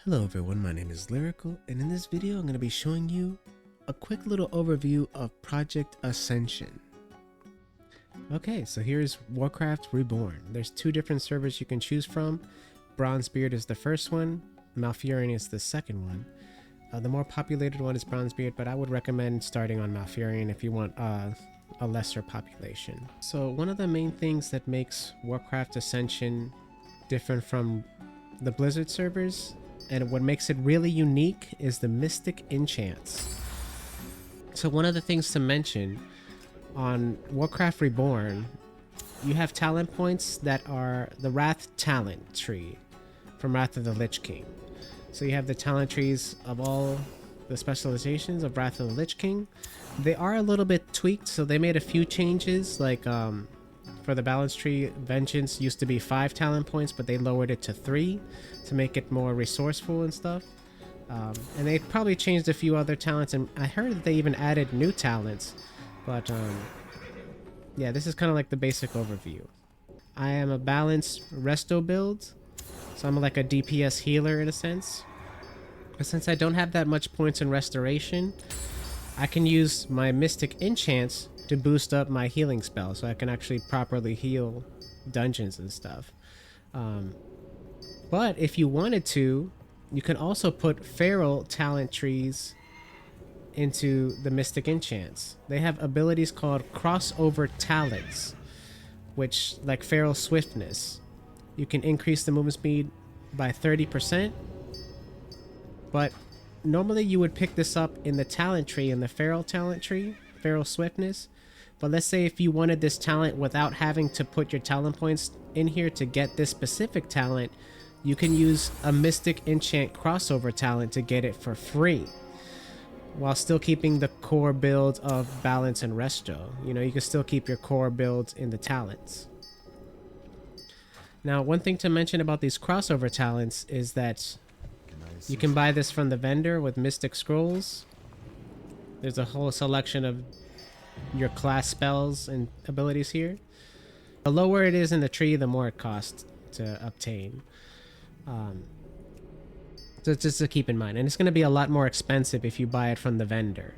Hello everyone, my name is Leericle, and in this video I'm going to be showing you a quick little overview of Project Ascension. Okay, so here's Warcraft Reborn. There's two different servers you can choose from. Bronzebeard is the first one, Malfurion is the second one. The more populated one is Bronzebeard, but I would recommend starting on Malfurion if you want a lesser population. So one of the main things that makes Warcraft Ascension different from the Blizzard servers, and what makes it really unique, is the mystic enchants. So one of the things to mention, on Warcraft Reborn, you have talent points that are the Wrath talent tree from Wrath of the Lich King. So you have the talent trees of all the specializations of Wrath of the Lich King. They are a little bit tweaked, so they made a few changes, like for the balance tree, Vengeance used to be 5 talent points, but they lowered it to 3 to make it more resourceful and stuff. And they probably changed a few other talents, and I heard that they even added new talents. But yeah, this is kind of like the basic overview. I am a balanced resto build, so I'm like a DPS healer in a sense. But since I don't have that much points in restoration, I can use my mystic enchants to boost up my healing spell, so I can actually properly heal dungeons and stuff. But if you wanted to, you can also put feral talent trees into the mystic enchants. They have abilities called crossover talents, which, like feral swiftness, you can increase the movement speed by 30%. But normally you would pick this up in the talent tree, in the feral talent tree, feral swiftness. But let's say if you wanted this talent without having to put your talent points in here to get this specific talent, you can use a mystic enchant crossover talent to get it for free, while still keeping the core build of balance and resto. You know, you can still keep your core builds in the talents. Now, one thing to mention about these crossover talents is that you can buy this from the vendor with Mystic Scrolls. There's a whole selection of your class spells and abilities here. The lower it is in the tree, the more it costs to obtain. So just to keep in mind. And it's going to be a lot more expensive if you buy it from the vendor.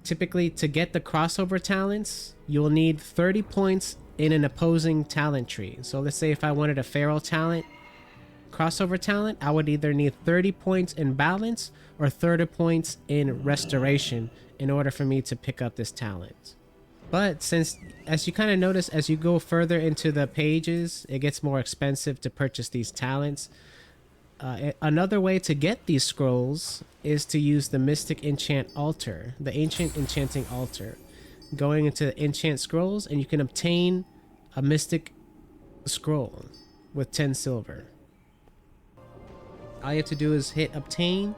Typically, to get the crossover talents, you'll need 30 points in an opposing talent tree. So let's say if I wanted a feral talent, crossover talent, I would either need 30 points in balance or 30 points in restoration in order for me to pick up this talent. But since, as you kind of notice, as you go further into the pages, it gets more expensive to purchase these talents. Another way to get these scrolls is to use the Mystic Enchant Altar, the Ancient Enchanting Altar. Going into Enchant Scrolls, and you can obtain a Mystic Scroll with 10 silver. All you have to do is hit obtain.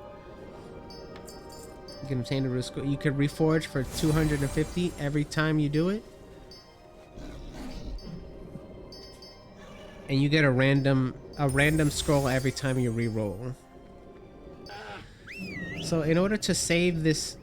You can obtain a root scroll. You could reforge for 250 every time you do it. And you get a random scroll every time you re-roll. So in order to save this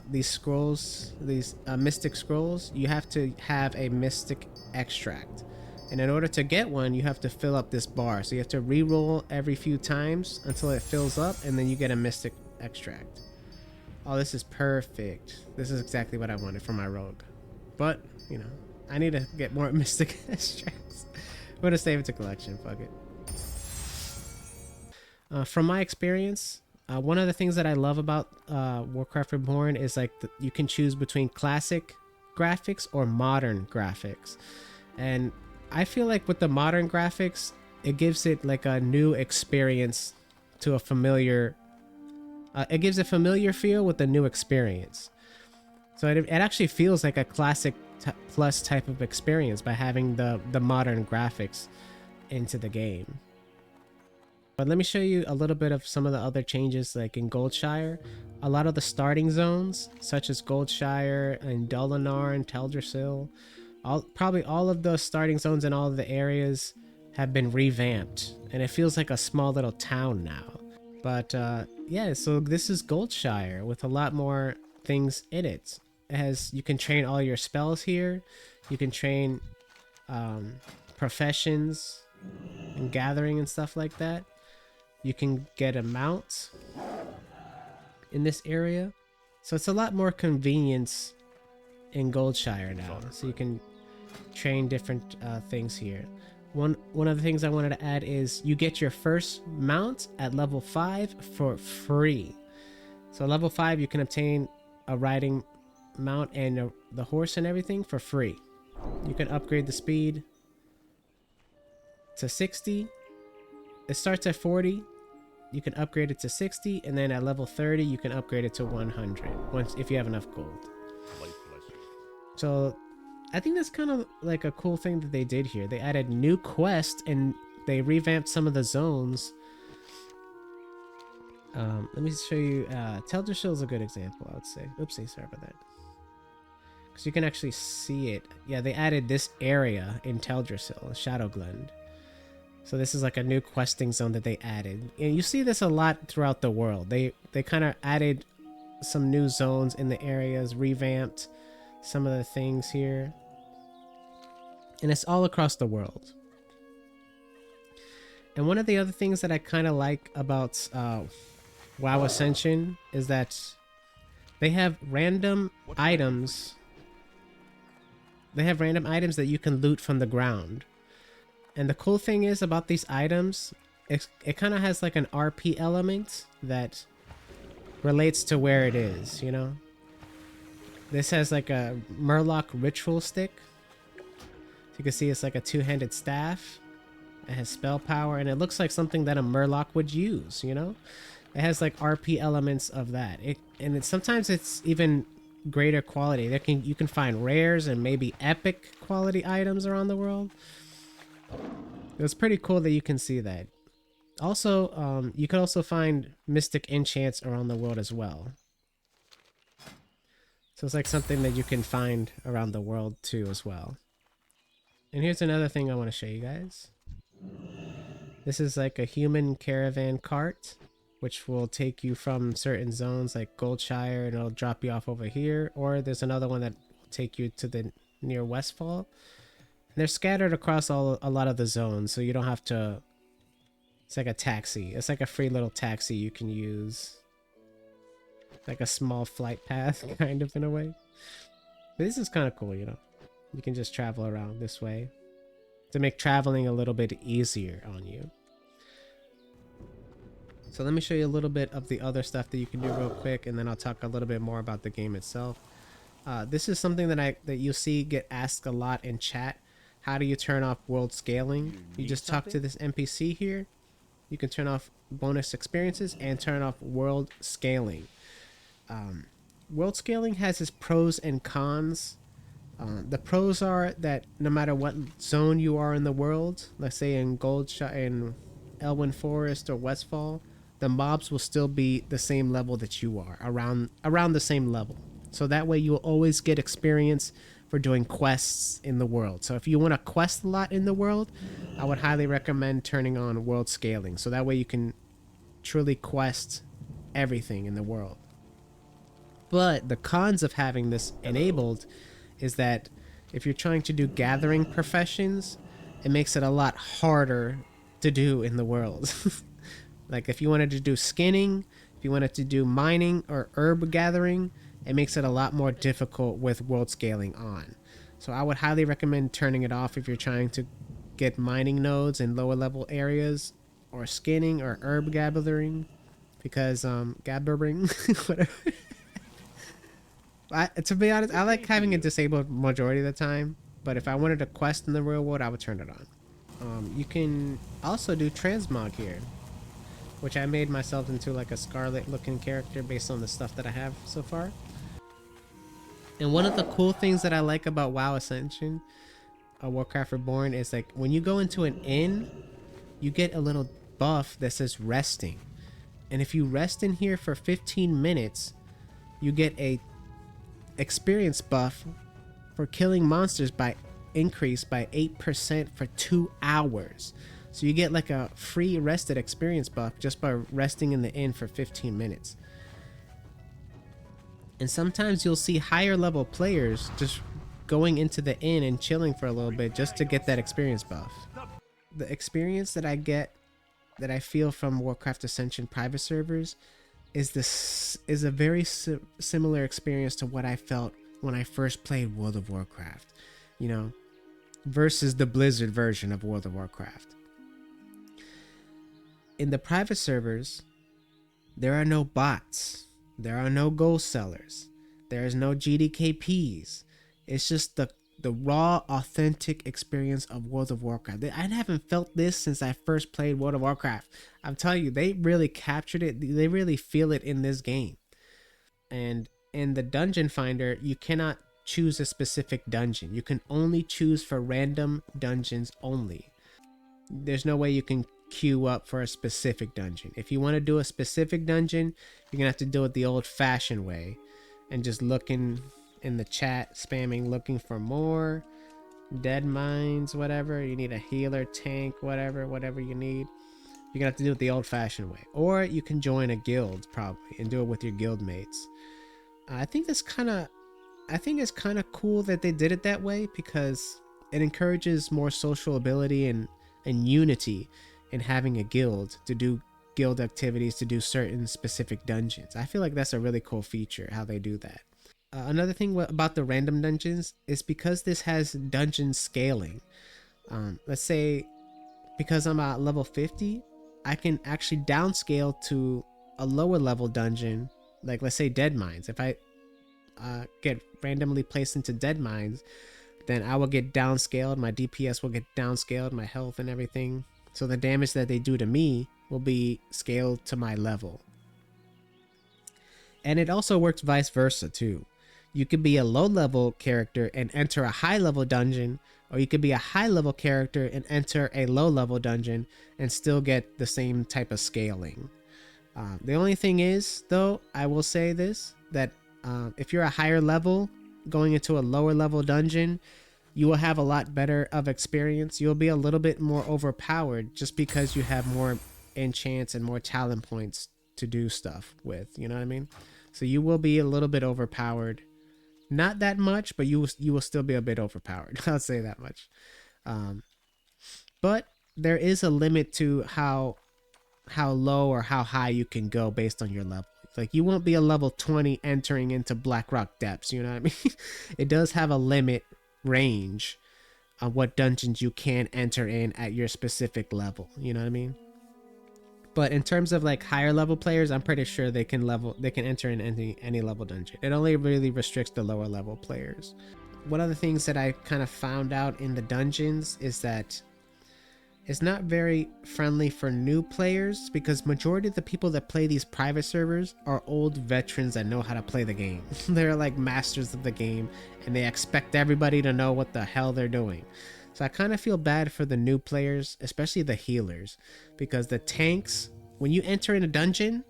these scrolls, these mystic scrolls, you have to have a mystic extract. And in order to get one, you have to fill up this bar. So you have to re-roll every few times until it fills up, and then you get a mystic extract. Oh, this is perfect. This is exactly what I wanted for my rogue. But, you know, I need to get more mystic extracts. I'm going to save it to collection. Fuck it. From my experience, one of the things that I love about Warcraft Reborn is like you can choose between classic graphics or modern graphics. And I feel like with the modern graphics, it gives it like a new experience to a familiar. It gives a familiar feel with a new experience. So it actually feels like a classic plus type of experience by having the modern graphics into the game. But let me show you a little bit of some of the other changes. Like in Goldshire, a lot of the starting zones, such as Goldshire and Dolinar and Teldrassil, probably all of the starting zones in all of the areas have been revamped, and it feels like a small little town now. But yeah, so this is Goldshire with a lot more things in it. It has, you can train all your spells here. You can train professions and gathering and stuff like that. You can get a mount in this area. So it's a lot more convenience in Goldshire now. So you can train different things here. One of the things I wanted to add is you get your first mount at level 5 for free. So level 5 you can obtain a riding mount and the horse and everything for free. You can upgrade the speed to 60. It starts at 40. You can upgrade it to 60, and then at level 30 you can upgrade it to 100 once if you have enough gold. So I think that's kind of like a cool thing that they did here. They added new quests and they revamped some of the zones. Let me show you. Teldrassil is a good example, I would say. Oopsie, sorry about that. Because you can actually see it. Yeah, they added this area in Teldrassil, Shadowglen. So this is like a new questing zone that they added. And you see this a lot throughout the world. They kind of added some new zones in the areas, revamped some of the things here. And it's all across the world. And one of the other things that I kind of like about WoW Ascension is that they have random items. They have random items that you can loot from the ground. And the cool thing is about these items, it kind of has like an RP element that relates to where it is, you know? This has like a Murloc ritual stick. So you can see it's like a two-handed staff. It has spell power, and it looks like something that a Murloc would use, you know? It has like RP elements of that. Sometimes it's even greater quality. You can find rares and maybe epic quality items around the world. It's pretty cool that you can see that. Also, you can also find mystic enchants around the world as well. So it's like something that you can find around the world too as well. And here's another thing I want to show you guys. This is like a human caravan cart, which will take you from certain zones like Goldshire, and it'll drop you off over here. Or there's another one that will take you to the near Westfall. They're scattered across a lot of the zones, so you don't have to... It's like a taxi. It's like a free little taxi you can use. Like a small flight path, kind of, in a way. But this is kind of cool, you know? You can just travel around this way to make traveling a little bit easier on you. So let me show you a little bit of the other stuff that you can do real quick, and then I'll talk a little bit more about the game itself. This is something that you'll see get asked a lot in chat. How do you turn off world scaling? You just talk to this NPC here. You can turn off bonus experiences and turn off world scaling. World scaling has its pros and cons. The pros are that no matter what zone you are in the world, let's say in Goldshire, in Elwyn Forest or Westfall, the mobs will still be the same level that you are, around the same level. So that way you'll always get experience for doing quests in the world. So if you want to quest a lot in the world, I would highly recommend turning on world scaling. So that way you can truly quest everything in the world. But the cons of having this enabled is that if you're trying to do gathering professions, it makes it a lot harder to do in the world. Like if you wanted to do skinning, if you wanted to do mining or herb gathering, it makes it a lot more difficult with world scaling on. So I would highly recommend turning it off if you're trying to get mining nodes in lower level areas, or skinning or herb gathering, because gathering whatever. To be honest, I like having it disabled majority of the time, but if I wanted to quest in the real world, I would turn it on. You can also do transmog here, which I made myself into like a Scarlet looking character based on the stuff that I have so far. And one of the cool things that I like about WoW Ascension, Warcraft Reborn, is like when you go into an inn, you get a little buff that says resting. And if you rest in here for 15 minutes, you get a experience buff for killing monsters by increased by 8% for 2 hours. So you get like a free rested experience buff just by resting in the inn for 15 minutes. And sometimes you'll see higher level players just going into the inn and chilling for a little bit just to get that experience buff. the experience that I get, that I feel from Warcraft Ascension private servers is a very similar experience to what I felt when I first played World of Warcraft, you know, versus the Blizzard version of World of Warcraft. In the private servers, there are no bots, there are no gold sellers, there is no GDKPs. It's just the raw, authentic experience of World of Warcraft. I haven't felt this since I first played World of Warcraft. I'm telling you, they really captured it. They really feel it in this game. And in the dungeon finder, you cannot choose a specific dungeon. You can only choose for random dungeons only. There's no way you can queue up for a specific dungeon. If you want to do a specific dungeon, you're gonna have to do it the old-fashioned way and just looking in the chat, spamming, looking for more dead mines, whatever you need, a healer, tank, whatever you need. You're gonna have to do it the old-fashioned way, or you can join a guild probably and do it with your guild mates. I think it's kind of cool that they did it that way, because it encourages more social ability and unity in having a guild to do guild activities, to do certain specific dungeons. I feel like that's a really cool feature, how they do that. Another thing about the random dungeons is because this has dungeon scaling. Let's say because I'm at level 50, I can actually downscale to a lower level dungeon, like let's say Dead Mines. If I get randomly placed into Dead Mines, then I will get downscaled, my DPS will get downscaled, my health and everything. So the damage that they do to me will be scaled to my level. And it also works vice versa too. You could be a low level character and enter a high level dungeon, or you could be a high level character and enter a low level dungeon and still get the same type of scaling. The only thing is, though, I will say this, that if you're a higher level going into a lower level dungeon, you will have a lot better of experience. You'll be a little bit more overpowered just because you have more enchants and more talent points to do stuff with, you know what I mean? So you will be a little bit overpowered. Not that much, but you will still be a bit overpowered. I'll say that much. But there is a limit to how low or how high you can go based on your level. Like, you won't be a level 20 entering into Blackrock Depths, you know what I mean? It does have a limit range of what dungeons you can enter in at your specific level, you know what I mean? But in terms of like higher level players, I'm pretty sure they can enter in any level dungeon. It only really restricts the lower level players. One of the things that I kind of found out in the dungeons is that it's not very friendly for new players, because majority of the people that play these private servers are old veterans that know how to play the game. They're like masters of the game, and they expect everybody to know what the hell they're doing. So I kind of feel bad for the new players, especially the healers, because the tanks, when you enter in a dungeon,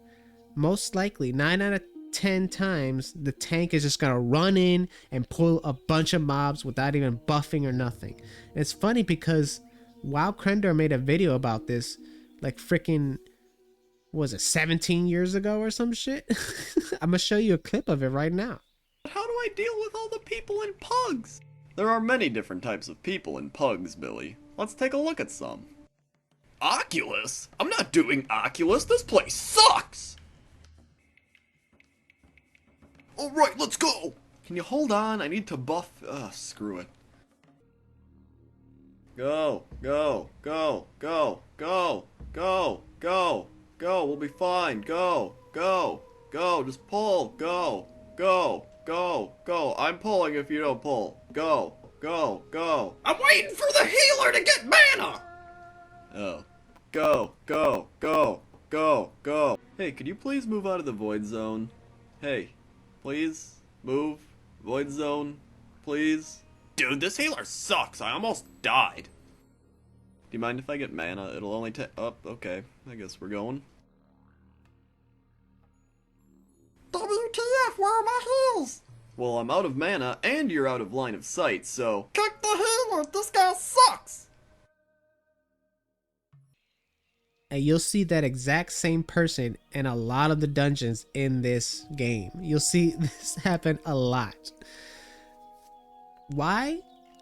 most likely 9 out of 10 times the tank is just gonna run in and pull a bunch of mobs without even buffing or nothing. And it's funny because WoW Krendor made a video about this, like freaking, was it 17 years ago or some shit? I'm gonna show you a clip of it right now. How do I deal with all the people in pugs? There are many different types of people in pugs, Billy. Let's take a look at some. Oculus? I'm not doing Oculus, this place sucks! Alright, let's go! Can you hold on? I need to buff... screw it. Go, go, go, go, go, go, go, go, we'll be fine, go, go, go, just pull, go, go, go, go, I'm pulling if you don't pull, go, go, go. I'm waiting for the healer to get mana! Oh. Go, go, go, go, go. Hey, could you please move out of the void zone? Hey, please, move, void zone, please. Dude, this healer sucks. I almost died. Do you mind if I get mana? It'll only take... Oh, okay. I guess we're going. WTF, where are my heals? Well, I'm out of mana, and you're out of line of sight, so... Kick the healer! This guy sucks! And you'll see that exact same person in a lot of the dungeons in this game. You'll see this happen a lot. Why?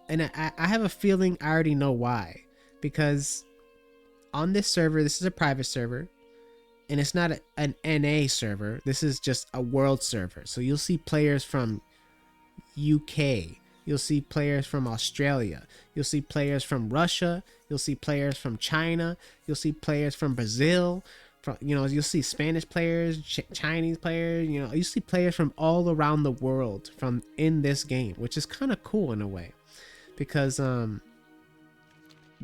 And I have a feeling I already know why. Because on this server, this is a private server, and it's not an NA server. This is just a world server. So you'll see players from UK, you'll see players from Australia, you'll see players from Russia, you'll see players from China, you'll see players from Brazil, from, you know, you'll see Spanish players, Chinese players, you know, you see players from all around the world from in this game, which is kind of cool in a way, because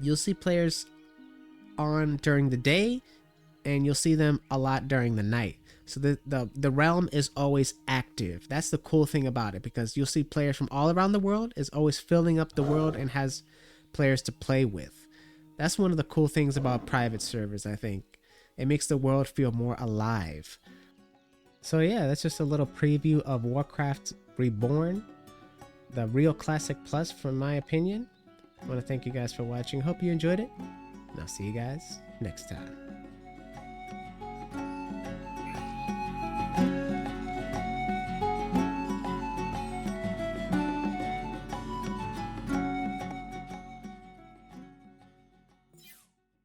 you'll see players on during the day and you'll see them a lot during the night. So the realm is always active. That's the cool thing about it, because you'll see players from all around the world, is always filling up the world and has players to play with. That's one of the cool things about private servers, I think. It makes the world feel more alive. So yeah, that's just a little preview of Warcraft Reborn, the real classic plus from my opinion. I want to thank you guys for watching. Hope you enjoyed it, and I'll see you guys next time.